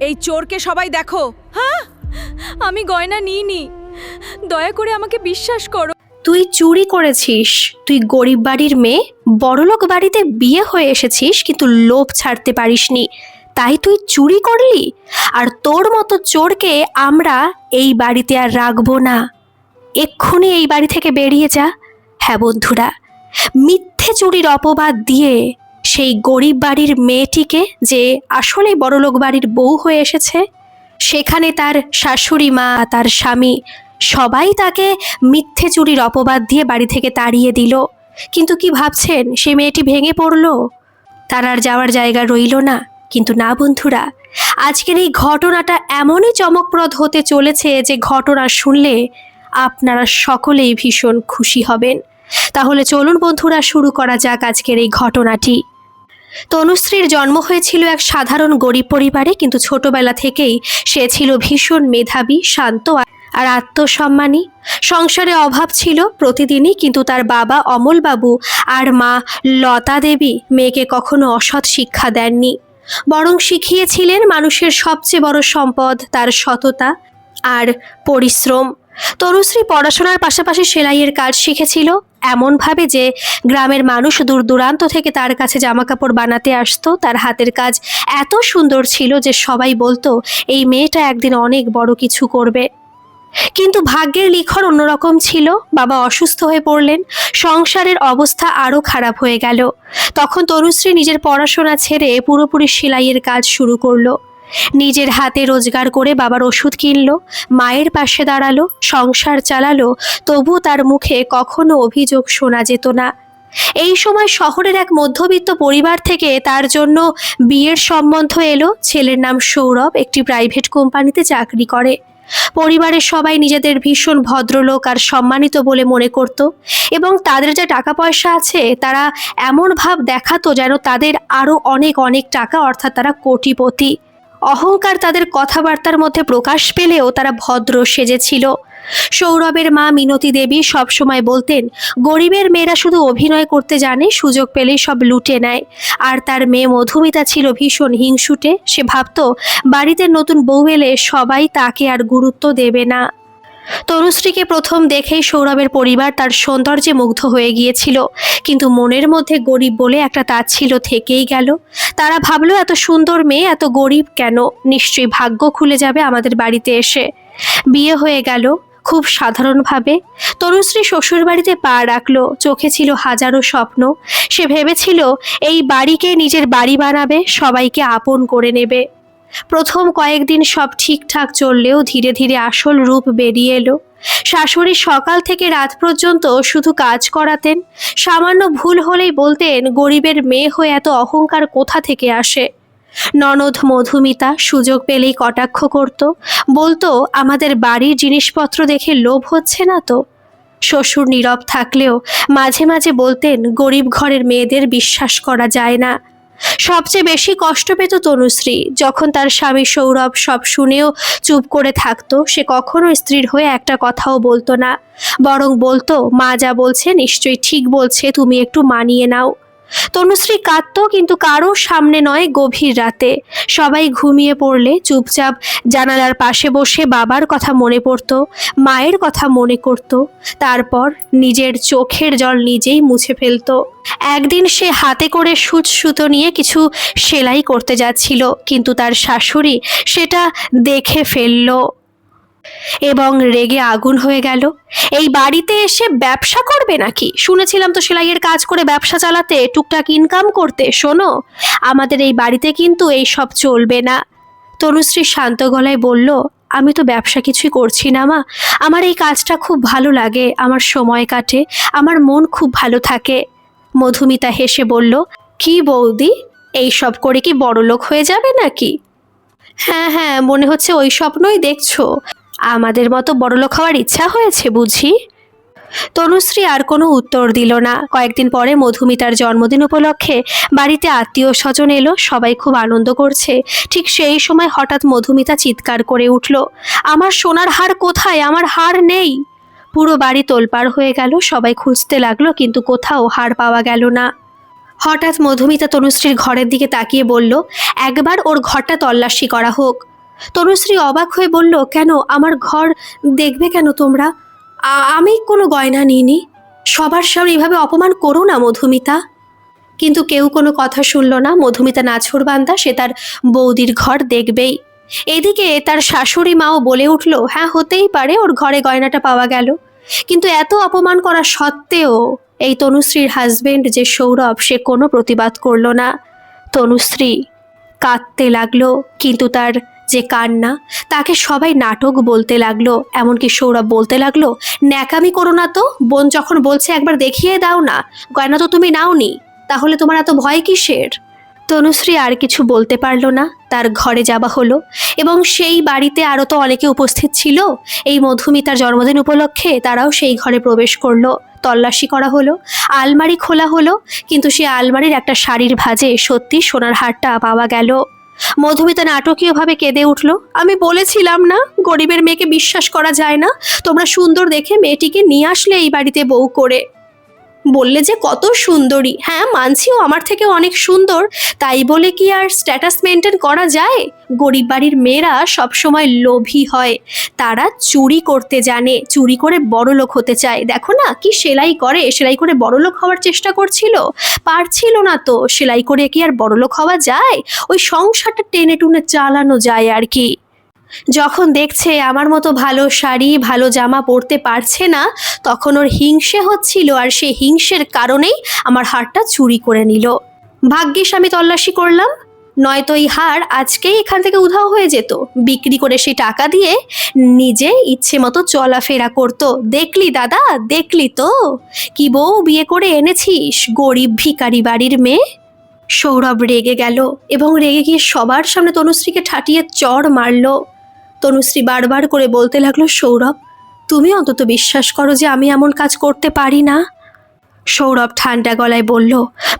এই চোরকে সবাই দেখো। হ্যাঁ, আমি গয়না নিইনি, দয়া করে আমাকে বিশ্বাস করো। তুই চুরি করেছিস। তুই গরিব বাড়ির মেয়ে, বড়লোক বাড়িতে বিয়ে হয়ে এসেছিস, কিন্তু লোভ ছাড়তে পারিসনি, তাই তুই চুরি করলি। আর তোর মতো চোরকে আমরা এই বাড়িতে আর রাখবো না। এক্ষুনি এই বাড়ি থেকে বেরিয়ে যা। হ্যাঁ বন্ধুরা, মিথ্যে চুরির অপবাদ দিয়ে সেই গরিব বাড়ির মেয়েটিকে, যে আসলে বড়লোক বাড়ির বউ হয়ে এসেছে, সেখানে তার শাশুড়ি মা, তার স্বামী সবাই তাকে মিথ্যে চুরির অপবাদ দিয়ে বাড়ি থেকে তাড়িয়ে দিল। কিন্তু কি ভাবছেন, সে মেয়েটি ভেঙে পড়ল? তার আর যাওয়ার জায়গা রইল না। কিন্তু না বন্ধুরা, আজকের এই ঘটনাটা এমনই চমকপ্রদ হতে চলেছে যে ঘটনা শুনলে আপনারা সকলেই ভীষণ খুশি হবেন। তাহলে চলুন বন্ধুরা, শুরু করা যাক আজকের এই ঘটনাটি। তনুশ্রীর জন্ম হয়েছিল এক সাধারণ গরিব পরিবারে, কিন্তু ছোটবেলা থেকেই সে ছিল ভীষণ মেধাবী, শান্ত আর আত্মসম্মানী। সংসারে অভাব ছিল প্রতিদিনই, কিন্তু তার বাবা অমলবাবু আর মা লতা দেবী মেয়েকে কখনো অসৎ শিক্ষা দেননি, বরং শিখিয়েছিলেন মানুষের সবচেয়ে বড় সম্পদ তার সততা আর পরিশ্রম। তনুশ্রী পড়াশোনার পাশাপাশি সেলাইয়ের কাজ শিখেছিল, এমনভাবে যে গ্রামের মানুষ দূর দূরান্ত থেকে তার কাছে জামাকাপড় বানাতে আসতো। তার হাতের কাজ এত সুন্দর ছিল যে সবাই বলতো এই মেয়েটা একদিন অনেক বড় কিছু করবে। কিন্তু ভাগ্যের লিখন অন্যরকম ছিল। বাবা অসুস্থ হয়ে পড়লেন, সংসারের অবস্থা আরও খারাপ হয়ে গেল। তখন তনুশ্রী নিজের পড়াশোনা ছেড়ে পুরোপুরি সেলাইয়ের কাজ শুরু করলো। নিজের হাতে রোজগার করে বাবার ওষুধ কিনলো, মায়ের পাশে দাঁড়ালো, সংসার চালালো। তবু তার মুখে কখনো অভিযোগ শোনা যেত না। এই সময় শহরের এক মধ্যবিত্ত পরিবার থেকে তার জন্য বিয়ের সম্বন্ধ এলো। ছেলের নাম সৌরভ, একটি প্রাইভেট কোম্পানিতে চাকরি করে। পরিবারের সবাই নিজেদের ভীষণ ভদ্রলোক আর সম্মানিত বলে মনে করত, এবং তাদের যা টাকা পয়সা আছে তারা এমন ভাব দেখাতো যেন তাদের আরও অনেক অনেক টাকা, অর্থাৎ তারা কোটিপতি। অহংকার তাদের কথাবার্তার মধ্যে প্রকাশ পেলেও তারা ভদ্র সেজেছিল। সৌরভের মা মিনতি দেবী সবসময় বলতেন, গরিবের মেয়েরা শুধু অভিনয় করতে জানে, সুযোগ পেলেই সব লুটে নেয়। আর তার মেয়ে মধুমিতা ছিল ভীষণ হিংসুটে। সে ভাবতো বাড়িতে নতুন বউ এলে সবাই তাকে আর গুরুত্ব দেবে না। তনুশ্রীকে প্রথম দেখেই সৌরভের পরিবার তার সৌন্দর্যে মুগ্ধ হয়ে গিয়েছিল, কিন্তু মনের মধ্যে গরিব বলে একটা তাচ্ছিল্য থেকেই গেল। তারা ভাবলো এত সুন্দর মেয়ে এত গরিব কেন, নিশ্চয়ই ভাগ্য খুলে যাবে আমাদের বাড়িতে এসে। বিয়ে হয়ে গেল খুব সাধারণভাবে। তনুশ্রী শ্বশুর বাড়িতে পা রাখলো, চোখে ছিল হাজারো স্বপ্ন। সে ভেবেছিল এই বাড়িকে নিজের বাড়ি বানাবে, সবাইকে আপন করে নেবে। প্রথম কয়েকদিন সব ঠিকঠাক চললেও ধীরে ধীরে আসল রূপ বেরিয়ে এলো। শাশুড়ি সকাল থেকে রাত পর্যন্ত শুধু কাজ করাতেন। সামান্য ভুল হলেই বলতেন গরিবের মেয়ে হয়ে এত অহংকার কোথা থেকে আসে। ননদ মধুমিতা সুযোগ পেলেই কটাক্ষ করত, বলতো আমাদের বাড়ির জিনিসপত্র দেখে লোভ হচ্ছে না তো। শ্বশুর নীরব থাকলেও মাঝে মাঝে বলতেন গরিব ঘরের মেয়েদের বিশ্বাস করা যায় না। সবচেয়ে বেশি কষ্ট পেত তনুশ্রী যখন তার স্বামী সৌরভ সব শুনেও চুপ করে থাকতো। সে কখনো স্ত্রীর হয়ে একটা কথাও বলতো না, বরং বলতো মা যা বলছে নিশ্চয়ই ঠিক বলছে, তুমি একটু মানিয়ে নাও। তনুশ্রী কাঁদত, কিন্তু কারো সামনে নয়, গভীর রাতে সবাই ঘুমিয়ে পড়লে চুপচাপ জানালার পাশে বসে বাবার কথা মনে পড়তো, মায়ের কথা মনে করত। তারপর নিজের চোখের জল নিজেই মুছে ফেলতো। একদিন সে হাতে করে সূচ সুতো নিয়ে কিছু সেলাই করতে যাচ্ছিল, কিন্তু তার শাশুড়ি সেটা দেখে ফেলল এবং রেগে আগুন হয়ে গেল। এই বাড়িতে এসে ব্যবসা করবে নাকি? শুনেছিলাম তো সেলাইয়ের কাজ করে ব্যবসা চালাতে, টুকটাক ইনকাম করতে। শোনো, আমাদের এই বাড়িতে কিন্তু এই সব চলবে না। তনুশ্রী শান্ত গলায় বলল, আমি তো ব্যবসা কিছুই করছি না মা, আমার এই কাজটা খুব ভালো লাগে, আমার সময় কাটে, আমার মন খুব ভালো থাকে। মধুমিতা হেসে বলল, কি বৌদি, এই সব করে কি বড়লোক হয়ে যাবে নাকি? হ্যাঁ হ্যাঁ, মনে হচ্ছে ওই স্বপ্নই দেখছো। আমাদের মতো বড়লোক হওয়ার ইচ্ছা হয়েছে বুঝি? তনুশ্রী আর কোনো উত্তর দিল না। কয়েকদিন পরে মধুমিতার জন্মদিন উপলক্ষে বাড়িতে আত্মীয় স্বজন এলো, সবাই খুব আনন্দ করছে। ঠিক সেই সময় হঠাৎ মধুমিতা চিৎকার করে উঠল, আমার সোনার হার কোথায়? আমার হার নেই। পুরো বাড়ি তোলপাড় হয়ে গেল, সবাই খুঁজতে লাগলো, কিন্তু কোথাও হার পাওয়া গেল না। হঠাৎ মধুমিতা তনুশ্রীর ঘরের দিকে তাকিয়ে বলল, একবার ওর ঘরটা তল্লাশি করা হোক। তনুশ্রী অবাক হয়ে বলল, কেন আমার ঘর দেখবে কেন তোমরা? আমি কোনো গয়না নিইনি। সবার সামনে এভাবে অপমান করো না মধুমিতা। কিন্তু কেউ কোনো কথা শুনল না। মধুমিতা নাছোড়বান্দা, সে তার বৌদির ঘর দেখবেই। এদিকে তার শাশুড়ি মাও বলে উঠল, হ্যাঁ হতেই পারে, ওর ঘরে গয়নাটা পাওয়া গেল। কিন্তু এত অপমান করা সত্ত্বেও এই তনুশ্রীর হাজবেন্ড যে সৌরভ, সে কোনো প্রতিবাদ করলো না। তনুশ্রী কাঁদতে লাগলো, কিন্তু তার যে কান্না, তাকে সবাই নাটক বলতে লাগলো। এমনকি সৌরভ বলতে লাগলো, ন্যাকামি করো না তো, বোন যখন বলছে একবার দেখিয়ে দাও না, গয়না তো তুমি নাওনি, তাহলে তোমার এত ভয় কিসের? তনুশ্রী আর কিছু বলতে পারল না। তার ঘরে যাওয়া হলো এবং সেই বাড়িতে আরও তো অনেকে উপস্থিত ছিল। এই মধুমিতার জন্মদিন উপলক্ষে তারাও সেই ঘরে প্রবেশ করলো। তল্লাশি করা হলো, আলমারি খোলা হলো, কিন্তু সেই আলমারির একটা শাড়ির ভাঁজে সত্যি সোনার হারটা পাওয়া গেল। মধুমিতা নাটকীয়ভাবে কেঁদে উঠল, আমি বলেছিলাম না, গরিবের মেয়েকে বিশ্বাস করা যায় না। তোমরা সুন্দর দেখে মেয়েটিকে নিয়ে আসলে এই বাড়িতে বউ করে, বললে যে কত সুন্দরী। হ্যাঁ মানছিও আমার থেকে অনেক সুন্দর, তাই বলে কি আর স্ট্যাটাস মেনটেন করা যায়? গরিব বাড়ির মেয়েরা সবসময় লোভী হয়, তারা চুরি করতে জানে, চুরি করে বড়লোক হতে চায়। দেখো না কি সেলাই করে, সেলাই করে বড়লোক হওয়ার চেষ্টা করছিল, পারছিল না তো। সেলাই করে কি আর বড়লোক হওয়া যায়? ওই সংসারটা টেনে টুনে চালানো যায় আর কি। যখন দেখছে আমার মতো ভালো শাড়ি ভালো জামা পরতে পারছে না, তখন ওর হিংসে হচ্ছিল, আর সেই হিংসের কারণেই আমার হারটা চুরি করে নিল। ভাগ্যিস আমি তল্লাশি করলাম, নয়তো এই হার আজকেই এখান থেকে উধাও হয়ে যেত। বিক্রি করে সেই টাকা দিয়ে নিজে ইচ্ছে মতো চলাফেরা করতো। দেখলি দাদা, দেখলি তো কি বউ বিয়ে করে এনেছিস, গরিব ভিখারি বাড়ির মেয়ে। সৌরভ রেগে গেল এবং রেগে গিয়ে সবার সামনে তনুশ্রীকে ঠাটিয়ে চড় মারল। তনুশ্রী বারবার করে বলতে লাগলো, সৌরভ তুমি অন্তত বিশ্বাস করো যে আমি এমন কাজ করতে পারি না। সৌরভ ঠান্ডা গলায় বলল,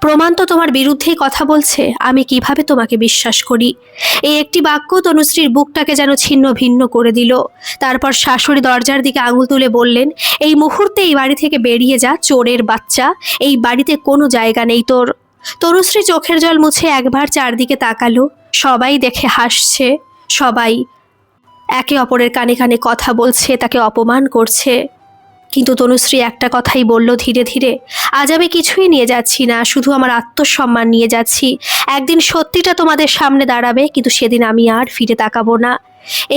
প্রমাণ তো তোমার বিরুদ্ধেই কথা বলছে, আমি কিভাবে তোমাকে বিশ্বাস করি? এই একটি বাক্য তনুশ্রীর বুকটাকে যেন ছিন্ন ভিন্ন করে দিল। তারপর শাশুড়ি দরজার দিকে আঙুল তুলে বললেন, এই মুহূর্তে এই বাড়ি থেকে বেরিয়ে যা, চোরের বাচ্চা, এই বাড়িতে কোনো জায়গা নেই তোর। তনুশ্রী চোখের জল মুছে একবার চারদিকে তাকালো। সবাই দেখে হাসছে, সবাই একে অপরের কানে কানে কথা বলছে, তাকে অপমান করছে। কিন্তু তনুশ্রী একটা কথাই বলল ধীরে ধীরে, আজ আমি কিছুই নিয়ে যাচ্ছি না, শুধু আমার আত্মসম্মান নিয়ে যাচ্ছি। একদিন সত্যিটা তোমাদের সামনে দাঁড়াবে, কিন্তু সেদিন আমি আর ফিরে তাকাবো না।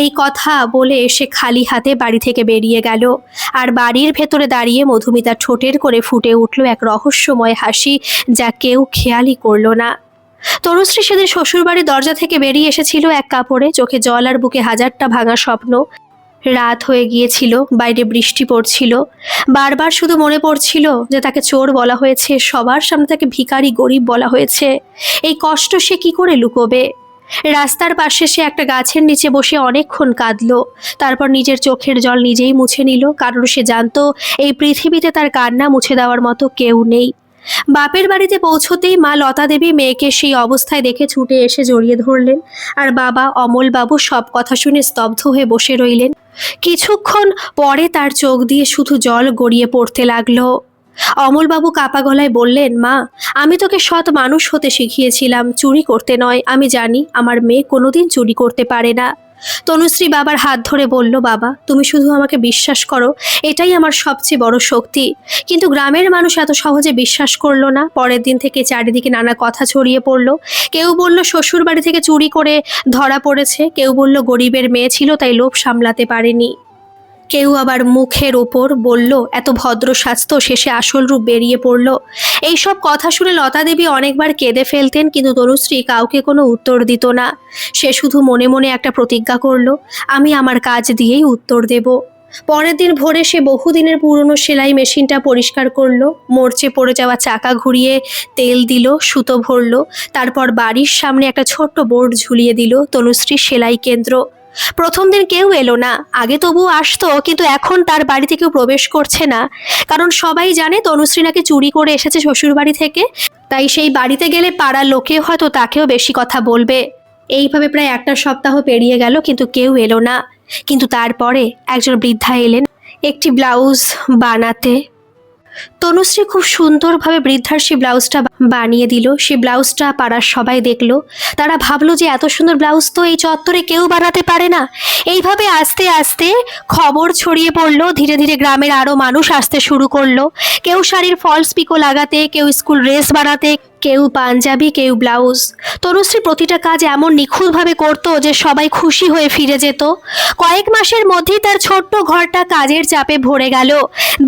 এই কথা বলে সে খালি হাতে বাড়ি থেকে বেরিয়ে গেল। আর বাড়ির ভেতরে দাঁড়িয়ে মধুমিতা ঠোঁটের করে ফুটে উঠল এক রহস্যময় হাসি, যা কেউ খেয়ালই করল না। তনুশ্রী সেদিন শ্বশুরবাড়ির দরজা থেকে বেরিয়ে এসেছিল এক কাপড়ে, চোখে জল আর বুকে হাজারটা ভাঙা স্বপ্ন। রাত হয়ে গিয়েছিল, বাইরে বৃষ্টি পড়ছিল। বারবার শুধু মনে পড়ছিল যে তাকে চোর বলা হয়েছে, সবার সামনে তাকে ভিখারি গরিব বলা হয়েছে। এই কষ্ট সে কি করে লুকোবে? রাস্তার পাশে সে একটা গাছের নিচে বসে অনেকক্ষণ কাঁদলো। তারপর নিজের চোখের জল নিজেই মুছে নিল, কারণ সে জানতো এই পৃথিবীতে তার কান্না মুছে দেওয়ার মতো কেউ নেই। বাপের বাড়িতে পৌঁছতেই মা লতা দেবী মেয়েকে সেই অবস্থায় দেখে ছুটে এসে জড়িয়ে ধরলেন। আর বাবা অমলবাবু সব কথা শুনে স্তব্ধ হয়ে বসে রইলেন। কিছুক্ষণ পরে তার চোখ দিয়ে শুধু জল গড়িয়ে পড়তে লাগলো। অমলবাবু কাপা গলায় বললেন, মা, আমি তোকে সৎ মানুষ হতে শিখিয়েছিলাম, চুরি করতে নয়। আমি জানি আমার মেয়ে কোনোদিন চুরি করতে পারে না। তনুশ্রী বাবার হাত ধরে বলল, বাবা তুমি শুধু আমাকে বিশ্বাস করো, এটাই আমার সবচেয়ে বড় শক্তি। কিন্তু গ্রামের মানুষ এত সহজে বিশ্বাস করলো না। পরের দিন থেকে চারিদিকে নানা কথা ছড়িয়ে পড়ল। কেউ বলল শ্বশুর বাড়ি থেকে চুরি করে ধরা পড়েছে, কেউ বলল গরিবের মেয়ে ছিল তাই লোভ সামলাতে পারেনি, কেউ আবার মুখের ওপর বলল এত ভদ্র স্বাস্থ্য, শেষে আসল রূপ বেরিয়ে পড়ল। এইসব কথা শুনে লতা দেবী অনেকবার কেঁদে ফেলতেন, কিন্তু তনুশ্রী কাউকে কোনো উত্তর দিত না। সে শুধু মনে মনে একটা প্রতিজ্ঞা করল, আমি আমার কাজ দিয়েই উত্তর দেব। পরের দিন ভোরে সে বহুদিনের পুরনো সেলাই মেশিনটা পরিষ্কার করলো, মরচে পড়ে যাওয়া চাকা ঘুরিয়ে তেল দিল, সুতো ভরল। তারপর বাড়ির সামনে একটা ছোট্ট বোর্ড ঝুলিয়ে দিল, তনুশ্রী সেলাই কেন্দ্র। প্রথম দিন কেউ এলো না, আগে তবু আসতো, কিন্তু এখন তার বাড়িতে কেউ প্রবেশ করছে না। কারণ সবাই জানে তনুশ্রী নাকি চুরি করে এসেছে শ্বশুর বাড়ি থেকে, তাই সেই বাড়িতে গেলে পাড়ার লোকে হয়তো তাকেও বেশি কথা বলবে। এইভাবে প্রায় একটা সপ্তাহ পেরিয়ে গেল, কিন্তু কেউ এলো না। কিন্তু তারপরে একজন বৃদ্ধা এলেন একটি ব্লাউজ বানাতে। তনুশ্রী খুব সুন্দরভাবে বৃদ্ধার সেই ব্লাউজটা বানিয়ে দিল। সেই ব্লাউজটা পাড়ার সবাই দেখলো। তারা ভাবলো যে এত সুন্দর ব্লাউজ তো এই চত্বরে কেউ বানাতে পারে না। এইভাবে আস্তে আস্তে খবর ছড়িয়ে পড়লো। ধীরে ধীরে গ্রামের আরও মানুষ আসতে শুরু করলো। কেউ শাড়ির ফলস পিকো লাগাতে, কেউ স্কুল ড্রেস বানাতে, কেউ পাঞ্জাবি, কেউ ব্লাউজ। তনুশ্রী প্রতিটা কাজ এমন নিখুঁতভাবে করতো যে সবাই খুশি হয়ে ফিরে যেত। কয়েক মাসের মধ্যেই তার ছোট্ট ঘরটা কাজের চাপে ভরে গেল।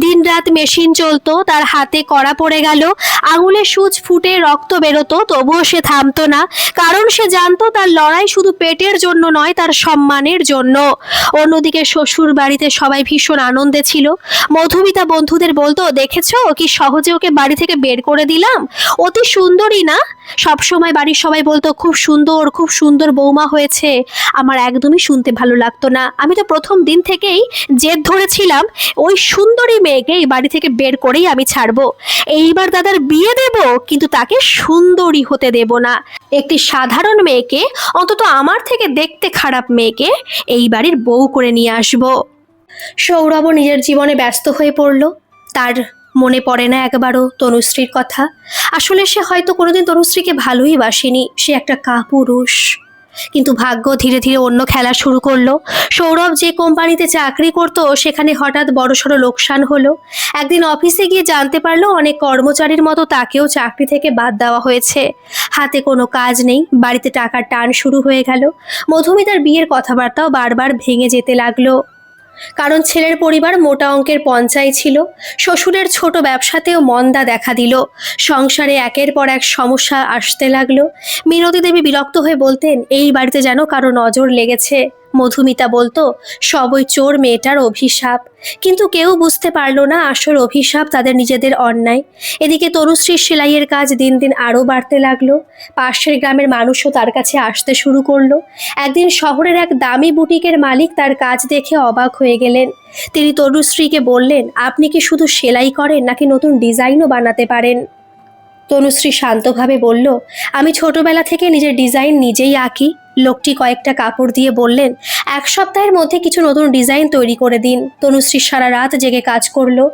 দিনরাত মেশিন চলতো, তার হাতে কড়া পড়ে গেল, আঙুলে সূচ ফুটে রক্ত বেরোতো, তবুও সে থামতো না। কারণ সে জানতো তার লড়াই শুধু পেটের জন্য নয়, তার সম্মানের জন্য। অন্যদিকে শ্বশুর বাড়িতে সবাই ভীষণ আনন্দে ছিল। মধুমিতা বন্ধুদের বলতো, দেখেছো কি সহজে ওকে বাড়ি থেকে বের করে দিলাম, অতি সুন্দরী না? সবসময় বাড়ির সবাই বলতো খুব সুন্দর, খুব সুন্দর বৌমা হয়েছে। আমার একদমই শুনতে ভালো লাগতো না। আমি তো প্রথম দিন থেকেই জেদ ধরেছিলাম ওই সুন্দরী মেয়েকে এই বাড়ি থেকে বের করেই আমি ছাড়বো। এইবার দাদার বিয়ে দেব, কিন্তু তাকে সুন্দরী হতে দেব না। একটি সাধারণ মেয়েকে, অন্তত আমার থেকে দেখতে খারাপ মেয়েকে এই বাড়ির বউ করে নিয়ে আসবো। সৌরভও নিজের জীবনে ব্যস্ত হয়ে পড়ল। তার মনে পড়ে না একবারও তনুশ্রীর কথা। আসলে সে হয়তো কোনোদিন তনুশ্রীকে ভালোই বাসেনি। সে একটা কাপুরুষ। কিন্তু ভাগ্য ধীরে ধীরে অন্য খেলা শুরু করলো। সৌরভ যে কোম্পানিতে চাকরি করত সেখানে হঠাৎ বড়সড় লোকসান হলো। একদিন অফিসে গিয়ে জানতে পারলো অনেক কর্মচারীর মতো তাকেও চাকরি থেকে বাদ দেওয়া হয়েছে। হাতে কোনো কাজ নেই, বাড়িতে টাকার টান শুরু হয়ে গেল। মধুমিতার বিয়ের কথাবার্তাও বারবার ভেঙে যেতে লাগলো। কারণ ছেলের পরিবার মোটা অঙ্কের পঞ্চায় ছিল। শ্বশুরের ছোট ব্যবসাতেও মন্দা দেখা দিল। সংসারে একের পর এক সমস্যা আসতে লাগলো। মিনতি দেবী বিরক্ত হয়ে বলতেন, এই বাড়িতে যেন কারো নজর লেগেছে। মধুমিতা বলতো, সব ওই চোর মেয়েটার অভিশাপ। কিন্তু কেউ বুঝতে পারলো না আসল অভিশাপ তাদের নিজেদের অন্যায়। এদিকে তনুশ্রীর সেলাইয়ের কাজ দিন দিন আরও বাড়তে লাগলো। পাশের গ্রামের মানুষও তার কাছে আসতে শুরু করলো। একদিন শহরের এক দামি বুটিকের মালিক তার কাজ দেখে অবাক হয়ে গেলেন। তিনি তনুশ্রীকে বললেন, আপনি কি শুধু সেলাই করেন নাকি নতুন ডিজাইনও বানাতে পারেন? তনুশ্রী শান্তভাবে বলল, আমি ছোটবেলা থেকে নিজের ডিজাইন নিজেই আঁকি। লোকটি কয়েকটা কাপড় দিয়ে বললেন, এক সপ্তাহের মধ্যে কিছু নতুন ডিজাইন তৈরি করে দিন। তনুশ্রী সারা রাত জেগে কাজ করলো।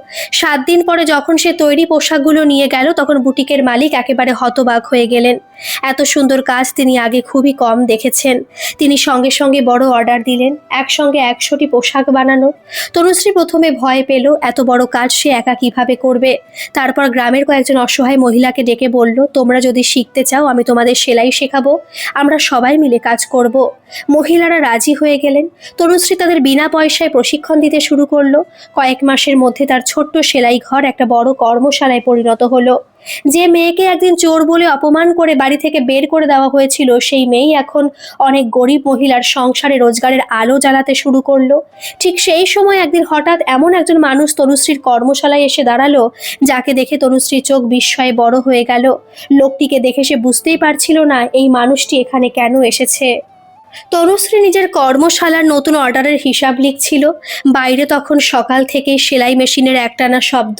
7 দিন পরে যখন সে তৈরি পোশাকগুলো নিয়ে গেল তখন বুটিকের মালিক একেবারে হতবাক হয়ে গেলেন। এত সুন্দর কাজ তিনি আগে খুবই কম দেখেছেন। তিনি সঙ্গে সঙ্গে বড় অর্ডার দিলেন, একসঙ্গে 100টি পোশাক বানানো। তনুশ্রী প্রথমে ভয় পেল, এত বড় কাজ সে একা কিভাবে করবে। তারপর গ্রামের কয়েকজন অসহায় মহিলাকে ডেকে বলল, তোমরা যদি শিখতে চাও আমি তোমাদের সেলাই শেখাবো, আমরা সবাই মিলে কাজ করব। মহিলারা রাজি হয়ে গেলেন। তনুশ্রী তাদের বিনা পয়সায় প্রশিক্ষণ দিতে শুরু করলো। কয়েক মাসের মধ্যে তার ছোট্ট সেলাই ঘর একটা বড় কর্মশালায় পরিণত হলো। যে মেয়েকে একদিন চোর বলে অপমান করে বাড়ি থেকে বের করে দেওয়া হয়েছিল, সেই মেয়েই এখন অনেক গরিব মহিলার সংসারে রোজগারের আলো জ্বালাতে শুরু করলো। ঠিক সেই সময় একদিন হঠাৎ এমন একজন মানুষ তনুশ্রীর কর্মশালায় এসে দাঁড়ালো, যাকে দেখে তনুশ্রীর চোখ বিস্ময়ে বড় হয়ে গেল। লোকটিকে দেখে সে বুঝতেই পারছিল না এই মানুষটি এখানে কেন এসেছে। তনুশ্রী নিজের কর্মশালার নতুন অর্ডারের হিসাব লিখছিল। বাইরে তখন সকাল থেকে সেলাই মেশিনের একটানা শব্দ।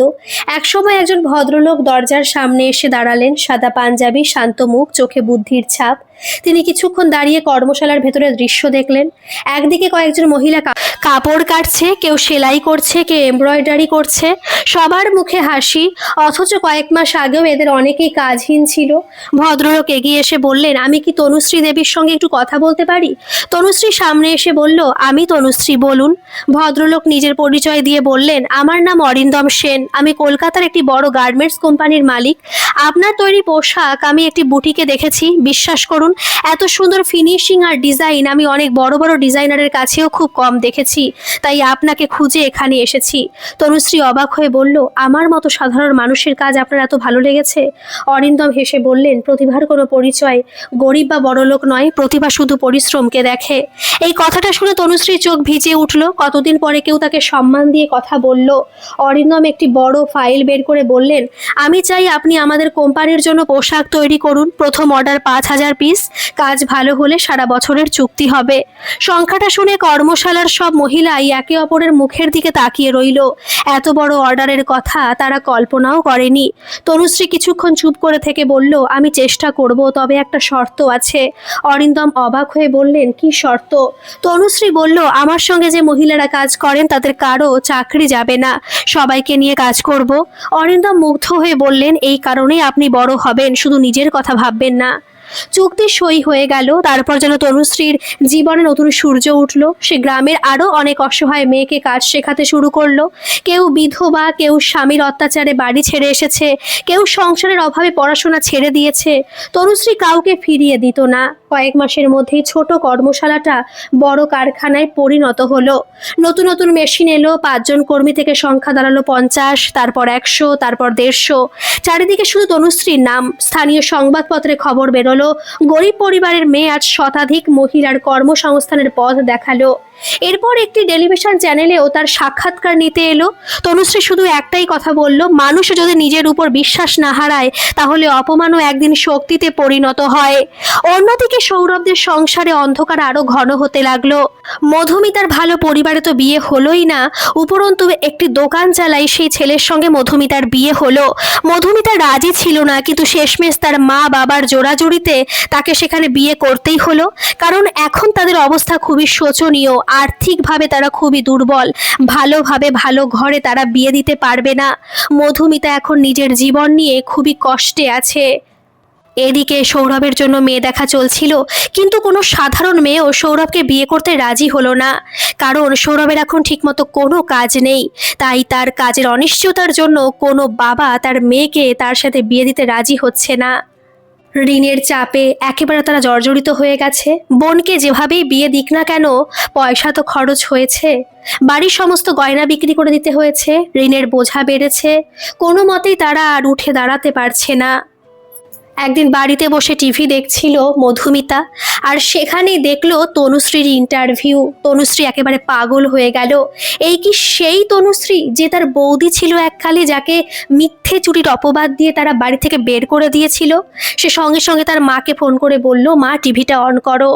একসময় একজন ভদ্রলোক দরজার সামনে এসে দাঁড়ালেন। সাদা পাঞ্জাবি, শান্ত মুখ, চোখে বুদ্ধির ছাপ। তিনি কিছুক্ষণ দাঁড়িয়ে কর্মশালার ভেতরের দৃশ্য দেখলেন। একদিকে কয়েকজন মহিলা কাপড় কাটছে, কেউ সেলাই করছে, কেউ এমব্রয়ডারি করছে। সবার মুখে হাসি, অথচ কয়েক মাস আগেও এদের অনেকেই কাজহীন ছিল। ভদ্রলোক এগিয়ে এসে বললেন, আমি কি তনুশ্রী দেবীর সঙ্গে একটু কথা বলতে পারি? তনুশ্রী সামনে এসে বলল, আমি তনুশ্রী, বলুন। ভদ্রলোক নিজের পরিচয় দিয়ে বললেন, আমার নাম অরিন্দম সেন, আমি কলকাতার একটি বড় গার্মেন্টস কোম্পানির মালিক। আপনার তৈরি পোশাক আমি একটি বুটিকে দেখেছি। বিশ্বাস করুন, এত সুন্দর ফিনিশিং আর ডিজাইন আমি অনেক বড় বড় ডিজাইনারের কাছেও খুব কম দেখেছি, তাই আপনাকে খুঁজে এখানে এসেছি। তনুশ্রী অবাক হয়ে বলল, আমার মতো সাধারণ মানুষের কাজ আপনার এত ভালো লেগেছে? অরিন্দম হেসে বললেন, প্রতিভার কোনো পরিচয় গরিব বা বড়লোক নয়, প্রতিভা শুধু পরিশ্রমকে দেখে। এই কথাটা শুনে তনুশ্রীর চোখ ভিজে উঠল। কতদিন পরে কেউ তাকে সম্মান দিয়ে কথা বলল। অরিন্দম একটি বড় ফাইল বের করে বললেন, আমি চাই আপনি আমাদের কোম্পানির জন্য পোশাক তৈরি করুন। প্রথম অর্ডার 5000 পিস। কাজ ভালো হলে সারা বছরের চুক্তি হবে। সংখ্যাটা শুনে কর্মশালার সব মহিলাই একে অপরের মুখের দিকে তাকিয়ে রইল। এত বড় অর্ডারের কথা তারা কল্পনাও করেনি। তনুশ্রী কিছুক্ষণ চুপ করে থেকে বলল, আমি চেষ্টা করব, তবে একটা শর্ত আছে। অরিন্দম অবাক হয়ে বললেন, কি শর্ত? তনুশ্রী বলল, আমার সঙ্গে যে মহিলারা কাজ করেন তাদের কারো চাকরি যাবে না, সবাইকে নিয়ে কাজ করব। অরিন্দম মুগ্ধ হয়ে বললেন, এই কারণেই আপনি বড় হবেন, শুধু নিজের কথা ভাববেন না। চুক্তি সই হয়ে গেল। তারপর যেন তনুশ্রীর জীবনে নতুন সূর্য উঠল। সে গ্রামের আরও অনেক অসহায় মেয়েকে কাজ শেখাতে শুরু করলো। কেউ বিধবা, কেউ স্বামীর অত্যাচারে বাড়ি ছেড়ে এসেছে, কেউ সংসারের অভাবে পড়াশোনা ছেড়ে দিয়েছে। তনুশ্রী কাউকে ফিরিয়ে দিত না। কয়েক মাসের মধ্যেই ছোট কর্মশালাটা বড় কারখানায় পরিণত হলো। নতুন নতুন মেশিন এলো, 5 জন কর্মী থেকে সংখ্যা দাঁড়ালো 50, তারপর 100, তারপর 150। চারিদিকে শুধু তনুশ্রীর নাম। স্থানীয় সংবাদপত্রে খবর বেরোলো, গরিব পরিবারের মেয়ে আজ শতাধিক মহিলার কর্মসংস্থানের পথ দেখালো। এরপর একটি টেলিভিশন চ্যানেলেও তার সাক্ষাৎকার নিতে এলো। তনুশ্রী শুধু একটাই কথা বলল, মানুষ যদি নিজের উপর বিশ্বাস না হারায় তাহলে অপমানও একদিন শক্তিতে পরিণত হয়। অন্যদিকে সৌরভদের সংসারে অন্ধকার আরো ঘন হতে লাগলো। মধুমিতার ভালো পরিবারে তো বিয়ে হলোই না, উপরন্তু একটি দোকান চালাই সেই ছেলের সঙ্গে মধুমিতার বিয়ে হলো। মধুমিতা রাজি ছিল না, কিন্তু শেষমেশ তার মা বাবার জোড়াজুড়িতে তাকে সেখানে বিয়ে করতেই হলো। কারণ এখন তাদের অবস্থা খুবই শোচনীয়, আর্থিকভাবে তারা খুবই দুর্বল, ভালোভাবে ভালো ঘরে তারা বিয়ে দিতে পারবে না। মধুমিতা এখন নিজের জীবন নিয়ে খুবই কষ্টে আছে। এদিকে সৌরভের জন্য মেয়ে দেখা চলছিল, কিন্তু কোনো সাধারণ মেয়েও সৌরভকে বিয়ে করতে রাজি হলো না। কারণ সৌরভের এখন ঠিকমতো কোনো কাজ নেই। তাই তার কাজের অনিশ্চয়তার জন্য কোনো বাবা তার মেয়েকে তার সাথে বিয়ে দিতে রাজি হচ্ছে না। ঋণের চাপে একেবারে তারা জর্জরিত হয়ে গেছে। বোনকে যেভাবেই বিয়ে দিক না কেন, পয়সা তো খরচ হয়েছে। বাড়ির সমস্ত গয়না বিক্রি করে দিতে হয়েছে, ঋণের বোঝা বেড়েছে। কোনো মতেই তারা আর উঠে দাঁড়াতে পারছে না। একদিন বাড়িতে বসে টিভি দেখছিল মধুমিতা, আর সেখানেই দেখলো তনুশ্রীর ইন্টারভিউ। তনুশ্রী একেবারে পাগল হয়ে গেল। এই কি সেই তনুশ্রী যে তার বৌদি ছিল এককালে, যাকে মিথ্যে চুরির অপবাদ দিয়ে তারা বাড়ি থেকে বের করে দিয়েছিল? সে সঙ্গে সঙ্গে তার মাকে ফোন করে বলল, মা টিভিটা অন করো।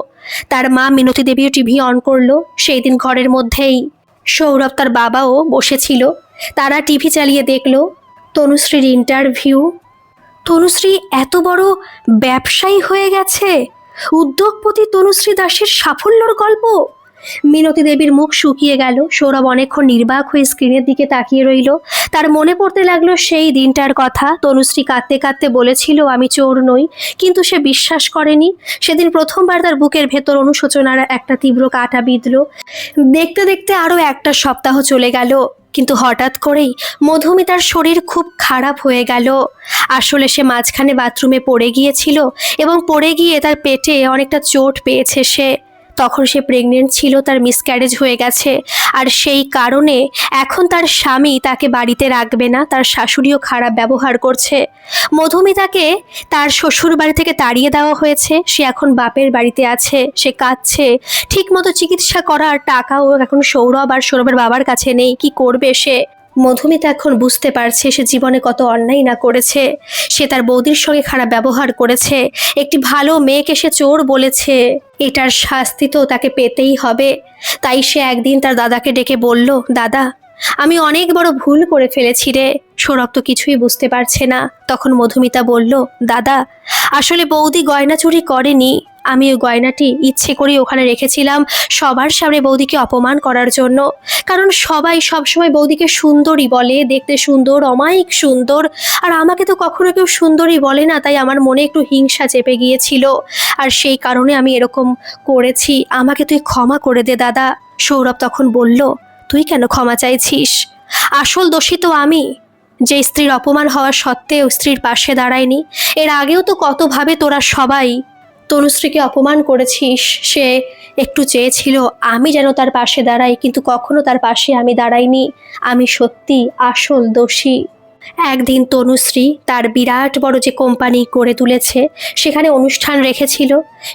তার মা মিনতি দেবীও টিভি অন করলো। সেই দিন ঘরের মধ্যেই সৌরভ তার বাবাও বসেছিল। তারা টিভি চালিয়ে দেখলো তনুশ্রীর ইন্টারভিউ। তনুশ্রী এত বড় ব্যবসায়ী হয়ে গেছে। উদ্যোগপতি তনুশ্রী দাসের সাফল্যর গল্প। মিনতি দেবীর মুখ শুকিয়ে গেল। সৌরভ অনেকক্ষণ নির্বাক হয়ে স্ক্রিনের দিকে তাকিয়ে রইল। তার মনে পড়তে লাগলো সেই দিনটার কথা। তনুশ্রী কাঁদতে কাঁদতে বলেছিল, আমি চোর নই, কিন্তু সে বিশ্বাস করেনি। সেদিন প্রথমবার তার বুকের ভেতর অনুশোচনার একটা তীব্র কাঁটা বিঁধল। দেখতে দেখতে আরও একটা সপ্তাহ চলে গেল, কিন্তু হঠাৎ করেই মধুমিতার শরীর খুব খারাপ হয়ে গেল। আসলে সে মাঝখানে বাথরুমে পড়ে গিয়েছিল এবং পড়ে গিয়ে তার পেটে অনেকটা চোট পেয়েছে সে। তখন সে প্রেগনেন্ট ছিল, তার মিসক্যারেজ হয়ে গেছে। আর সেই কারণে এখন তার স্বামী তাকে বাড়িতে রাখবে না, তার শাশুড়িও খারাপ ব্যবহার করছে। মধুমিতাকে তার শ্বশুর বাড়ি থেকে তাড়িয়ে দেওয়া হয়েছে। সে এখন বাপের বাড়িতে আছে, সে কাঁদছে। ঠিকমতো চিকিৎসা করার টাকাও এখন সৌরভ আর সৌরভের বাবার কাছে নেই। কি করবে সে? মধুমিতা এখন বুঝতে পারছে সে জীবনে কত অন্যায় না করেছে। সে তার বৌদির সঙ্গে খারাপ ব্যবহার করেছে, একটি ভালো মেয়েকে সে চোর বলেছে। এটার শাস্তি তো তাকে পেতেই হবে। তাই সে একদিন তার দাদাকে ডেকে বলল, দাদা, আমি অনেক বড় ভুল করে ফেলেছি রে। সৌরভ তো কিছুই বুঝতে পারছে না। তখন মধুমিতা বলল, দাদা, আসলে বৌদি গয়না চুরি করেনি। আমি ওই গয়নাটি ইচ্ছে করে ওখানে রেখেছিলাম সবার সামনে বৌদিকে অপমান করার জন্য। কারণ সবাই সবসময় বৌদিকে সুন্দরী বলে, দেখতে সুন্দর, অমায়িক সুন্দর। আর আমাকে তো কখনো কেউ সুন্দরী বলে না, তাই আমার মনে একটু হিংসা চেপে গিয়েছিল। আর সেই কারণে আমি এরকম করেছি। আমাকে তুই ক্ষমা করে দে দাদা। সৌরভ তখন বলল, তুই কেন ক্ষমা চাইছিস? আসল দোষী তো আমি, যে স্ত্রীর অপমান হওয়া সত্ত্বেও স্ত্রীর পাশে দাঁড়ায়নি। এর আগেও তো কতভাবে তোরা সবাই তনুশ্রীকে অপমান করেছিস। সে একটু চেয়েছিল আমি যেন তার পাশে দাঁড়াই, কিন্তু কখনো তার পাশে আমি দাঁড়াইনি। আমি সত্যি আসল দোষী। একদিন তনুশ্রী তার বিরাট বড় যে কোম্পানি করে তুলেছে সেখানে অনুষ্ঠান রেখেছিল।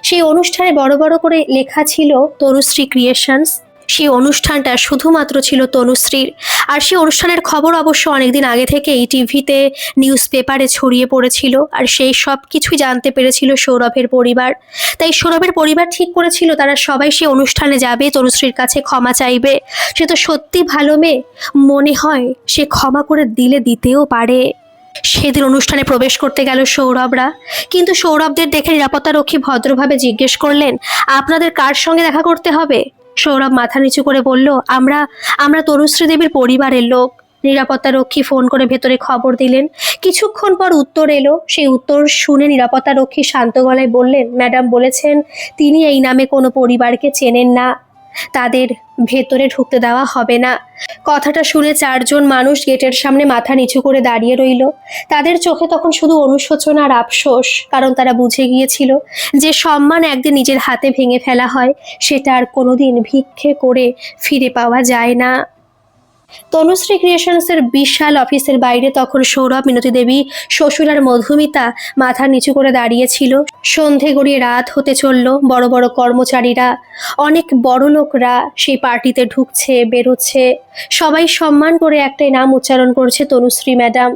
সেই অনুষ্ঠানে বড় বড় করে লেখা ছিল তনুশ্রী ক্রিয়েশনস। সেই অনুষ্ঠানটা শুধুমাত্র ছিল তনুশ্রীর। আর সেই অনুষ্ঠানের খবর অবশ্য অনেকদিন আগে থেকেই টিভিতে, নিউজ পেপারে ছড়িয়ে পড়েছিল। আর সেই সব কিছুই জানতে পেরেছিল সৌরভের পরিবার। তাই সৌরভের পরিবার ঠিক করেছিল তারা সবাই সেই অনুষ্ঠানে যাবে, তনুশ্রীর কাছে ক্ষমা চাইবে। সে তো সত্যি ভালো মেয়ে, মনে হয় সে ক্ষমা করে দিতেও পারে। সেদিন অনুষ্ঠানে প্রবেশ করতে গেল সৌরভরা, কিন্তু সৌরভদের দেখে নিরাপত্তারক্ষী ভদ্রভাবে জিজ্ঞেস করলেন, আপনাদের কার সঙ্গে দেখা করতে হবে? সৌরভ মাথা নিচু করে বলল, আমরা আমরা তনুশ্রী দেবীর পরিবারের লোক। নিরাপত্তারক্ষী ফোন করে ভেতরে খবর দিলেন। কিছুক্ষণ পর উত্তর এলো। সেই উত্তর শুনে নিরাপত্তারক্ষী শান্ত গলায় বললেন, ম্যাডাম বলেছেন তিনি এই নামে কোনো পরিবারকে চেনেন না, তাদের ভেতরে ঢুকতে দেওয়া হবে না। কথাটা শুনে চারজন মানুষ গেটের সামনে মাথা নিচু করে দাঁড়িয়ে রইল। তাদের চোখে তখন শুধু অনুশোচনা আর আফসোস, কারণ তারা বুঝে গিয়েছিল যে সম্মান একদিন নিজের হাতে ভেঙে ফেলা হয়, সেটা আর কোনোদিন ভিক্ষে করে ফিরে পাওয়া যায় না। তনুশ্রী ক্রিয়েশনসের বিশাল অফিসের বাইরে তখন সৌরভ, মিনতি দেবী, শ্বশুর আর মধুমিতা মাথা নিচু করে দাঁড়িয়েছিল। সন্ধে গড়িয়ে রাত হতে চলল। বড় বড় কর্মচারীরা, অনেক বড় লোকরা সেই পার্টিতে ঢুকছে, বেরোচ্ছে। সবাই সম্মান করে একটাই নাম উচ্চারণ করছে, তনুশ্রী ম্যাডাম।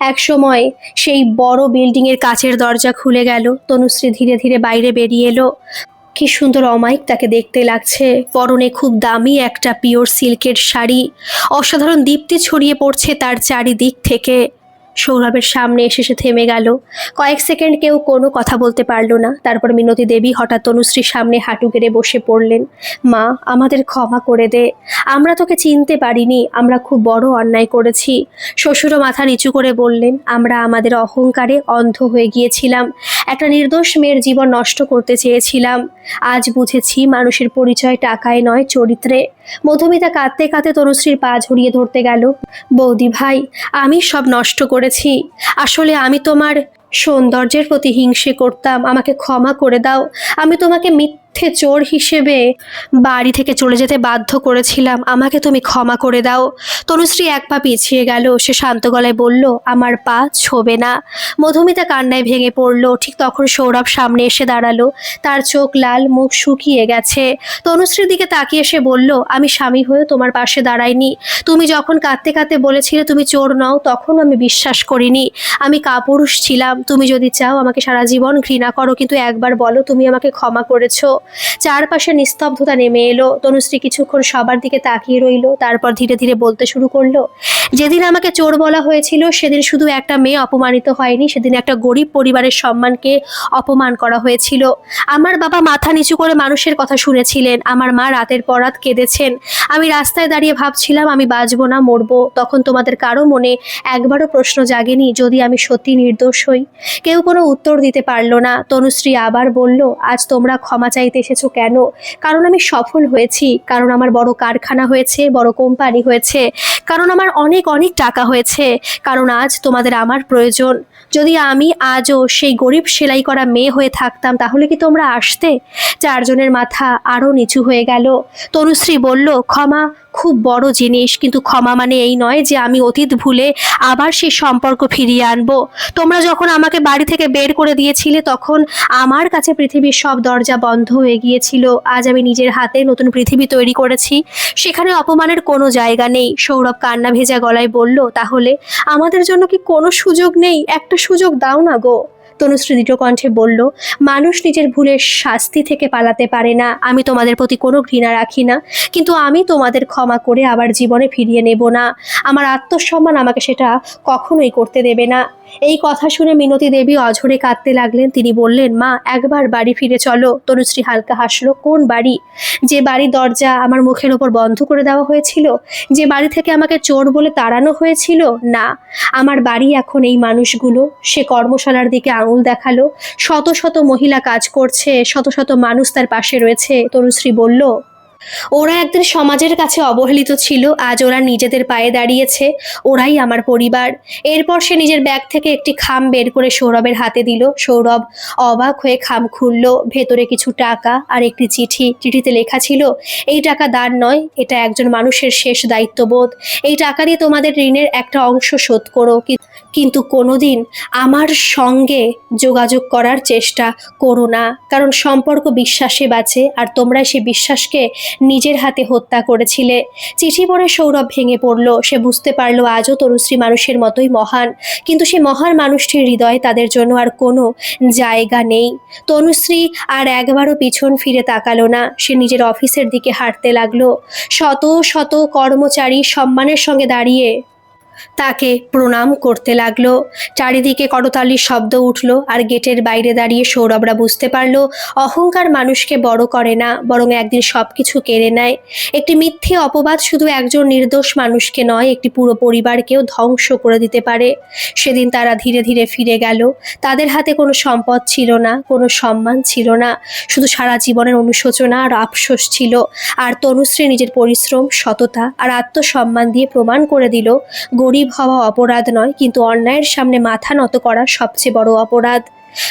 এক সময় সেই বড় বিল্ডিংয়ের কাচের দরজা খুলে গেল। তনুশ্রী ধীরে ধীরে বাইরে বেরিয়ে এলো। কি সুন্দর অমায়িক তাকে দেখতে লাগছে। পরনে খুব দামি একটা পিওর সিল্কের শাড়ি, অসাধারণ দীপ্তি ছড়িয়ে পড়ছে তার চারিদিক থেকে। সৌরভের সামনে এসে সে থেমে গেল। কয়েক সেকেন্ড কেউ কোনো কথা বলতে পারলো না। তারপর মিনতি দেবী হঠাৎ তনুশ্রীর সামনে হাঁটু গেড়ে বসে পড়লেন। মা, আমাদের ক্ষমা করে দে, আমরা তোকে চিনতে পারিনি, আমরা খুব বড় অন্যায় করেছি। শ্বশুরও মাথা নিচু করে বললেন, আমরা আমাদের অহংকারে অন্ধ হয়ে গিয়েছিলাম, একটা নির্দোষ মেয়ের জীবন নষ্ট করতে চেয়েছিলাম। আজ বুঝেছি মানুষের পরিচয় টাকায় নয়, চরিত্রে। মধুমিতা কাঁদতে কাঁদতে তনুশ্রীর পা ঝরিয়ে ধরতে গেল। বৌদি ভাই, আমি সব নষ্ট করেছি। আসলে আমি তোমার সৌন্দর্যের প্রতি হিংসে করতাম, আমাকে ক্ষমা করে দাও। আমি তোমাকে মিথ্যে চোর হিসেবে বাড়ি থেকে চলে যেতে বাধ্য করেছিলাম, আমাকে তুমি ক্ষমা করে দাও। তনুশ্রী এক পা পিছিয়ে গেল। সে শান্ত গলায় বলল, আমার পা ছোবে না। মধুমিতা কান্নায় ভেঙে পড়ল। ঠিক তখন সৌরভ সামনে এসে দাঁড়ালো। তার চোখ লাল, মুখ শুকিয়ে গেছে। তনুশ্রীর দিকে তাকিয়ে সে বলল, আমি স্বামী হয়ে তোমার পাশে দাঁড়াইনি। তুমি যখন কাঁদতে কাঁদতে বলেছিলে তুমি চোর নও, তখন আমি বিশ্বাস করিনি, আমি কাপুরুষ ছিলাম। তুমি যদি চাও আমাকে সারা জীবন ঘৃণা করো, কিন্তু একবার বলো তুমি আমাকে ক্ষমা করেছো। চারপাশে নিস্তব্ধতা নেমে এলো। তনুশ্রী কিছুক্ষণ সবার দিকে তাকিয়ে রইল। তারপর ধীরে ধীরে বলতে শুরু করলো, যেদিন আমাকে চোর বলা হয়েছিল সেদিন শুধু একটা মেয়ে অপমানিত হয়নি, সেদিন একটা গরিব পরিবারের সম্মানকে অপমান করা হয়েছিল। আমার বাবা মাথা নিচু করে মানুষের কথা শুনেছিলেন, আমার মা রাতের পর রাত কেঁদেছেন। আমি রাস্তায় দাঁড়িয়ে ভাবছিলাম আমি বাঁচবো না মরবো। তখন তোমাদের কারো মনে একবারও প্রশ্ন জাগেনি যদি আমি সত্যি নির্দোষ হই? কেউ কোনো উত্তর দিতে পারলো না। তনুশ্রী আবার বলল, আজ তোমরা ক্ষমা চাইতে এসেছো কেন? কারণ আমি সফল হয়েছি, কারণ আমার বড় কারখানা হয়েছে, বড় কোম্পানি হয়েছে, কারণ আমার অনেক অনেক টাকা হয়েছে, কারণ আজ তোমাদের আমার প্রয়োজন। যদি আমি আজও সেই গরিব সেলাই করা মেয়ে হয়ে থাকতাম তাহলে কি তোমরা আসতে? চারজনের মাথা আরও নিচু হয়ে গেল। তনুশ্রী বলল, ক্ষমা খুব বড় জিনিস, কিন্তু ক্ষমা মানে এই নয় যে আমি অতীত ভুলে আবার সেই সম্পর্ক ফিরিয়ে আনবো। তোমরা যখন আমাকে বাড়ি থেকে বের করে দিয়েছিলে তখন আমার কাছে পৃথিবীর সব দরজা বন্ধ হয়ে গিয়েছিল। আজ আমি নিজের হাতে নতুন পৃথিবী তৈরি করেছি, সেখানে অপমানের কোনো জায়গা নেই। সৌরভ কান্না ভেজা গলায় বলল, তাহলে আমাদের জন্য কি কোনো সুযোগ নেই? একটা সুযোগ দাও না গো। তনুশ্রী দৃঢ় কণ্ঠে বলল, মানুষ নিজের ভুলের শাস্তি থেকে পালাতে পারে না। আমি তোমাদের প্রতি কোনো ঘৃণা রাখি না, কিন্তু আমি তোমাদের ক্ষমা করে আবার জীবনে ফিরিয়ে নেব না। আমার আত্মসম্মান আমাকে সেটা কখনোই করতে দেবে না। এই কথা শুনে মিনতি দেবী অঝরে কাঁদতে লাগলেন। তিনি বললেন, মা, একবার বাড়ি ফিরে চলো। তনুশ্রী হালকা হাসলো। কোন বাড়ি? যে বাড়ি দরজা আমার মুখের ওপর বন্ধ করে দেওয়া হয়েছিল, যে বাড়ি থেকে আমাকে চোর বলে তাড়ানো হয়েছিল? না, আমার বাড়ি এখন এই মানুষগুলো। সে কর্মশালার দিকে আঙুল দেখালো। শত শত মহিলা কাজ করছে, শত শত মানুষ তার পাশে রয়েছে। তনুশ্রী বলল, ওরা একদিন সমাজের কাছে অবহেলিত ছিল, আজ ওরা নিজেদের পায়ে দাঁড়িয়েছে, ওরাই আমার পরিবার। এরপর সে নিজের ব্যাগ থেকে একটি খাম বের করে সৌরভের হাতে দিল। সৌরভ অবাক হয়ে খাম খুলল। ভেতরে কিছু টাকা আর একটি চিঠি। চিঠিতে লেখা ছিল, এই টাকা দান নয়, এটা একজন মানুষের শেষ দায়িত্ববোধ। এই টাকা দিয়ে তোমাদের ঋণের একটা অংশ শোধ করো, কিন্তু কোনোদিন আমার সঙ্গে যোগাযোগ করার চেষ্টা করো না, কারণ সম্পর্ক বিশ্বাসে বাঁচে, আর তোমরা সেই বিশ্বাসকে নিজের হাতে হত্যা করেছিলে। চিঠি পড়ে সৌরভ ভেঙে পড়ল। সে বুঝতে পারল আজও তনুশ্রী মানুষের মতোই মহান, কিন্তু সে মহান মানুষটির হৃদয়ে তাদের জন্য আর কোনো জায়গা নেই। তনুশ্রী আর একবারও পিছন ফিরে তাকালো না। সে নিজের অফিসের দিকে হাঁটতে লাগলো। শত শত কর্মচারী সম্মানের সঙ্গে দাঁড়িয়ে তাকে প্রণাম করতে লাগলো। চারিদিকে করতালির শব্দ উঠল, আর গেটের বাইরে দাঁড়িয়ে সৌরভরা বুঝতে পারল অহংকার মানুষকে বড় করে না, বরং একদিন সবকিছু কেড়ে নেয়। একটি মিথ্যে অপবাদ শুধু একজন নির্দোষ মানুষকে নয়, একটি পুরো পরিবারকেও ধ্বংস করে দিতে পারে। সেদিন তারা ধীরে ধীরে ফিরে গেল। তাদের হাতে কোনো সম্পদ ছিল না, কোনো সম্মান ছিল না, শুধু সারা জীবনের অনুশোচনা আর আফসোস ছিল। আর তনুশ্রী নিজের পরিশ্রম, সততা আর আত্মসম্মান দিয়ে প্রমাণ করে দিল গরিব হওয়া অপরাধ নয়, কিন্তু অন্যায়ের সামনে মাথা নত করা সবচেয়ে বড় অপরাধ।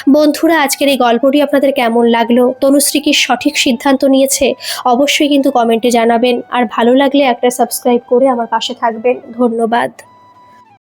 বন্ধুরা, আজকের এই গল্পটি আপনাদের কেমন লাগলো? তনুশ্রী কি সঠিক সিদ্ধান্ত নিয়েছে? অবশ্যই কিন্তু কমেন্টে জানাবেন। আর ভালো লাগলে একটা সাবস্ক্রাইব করে আমার পাশে থাকবেন। ধন্যবাদ।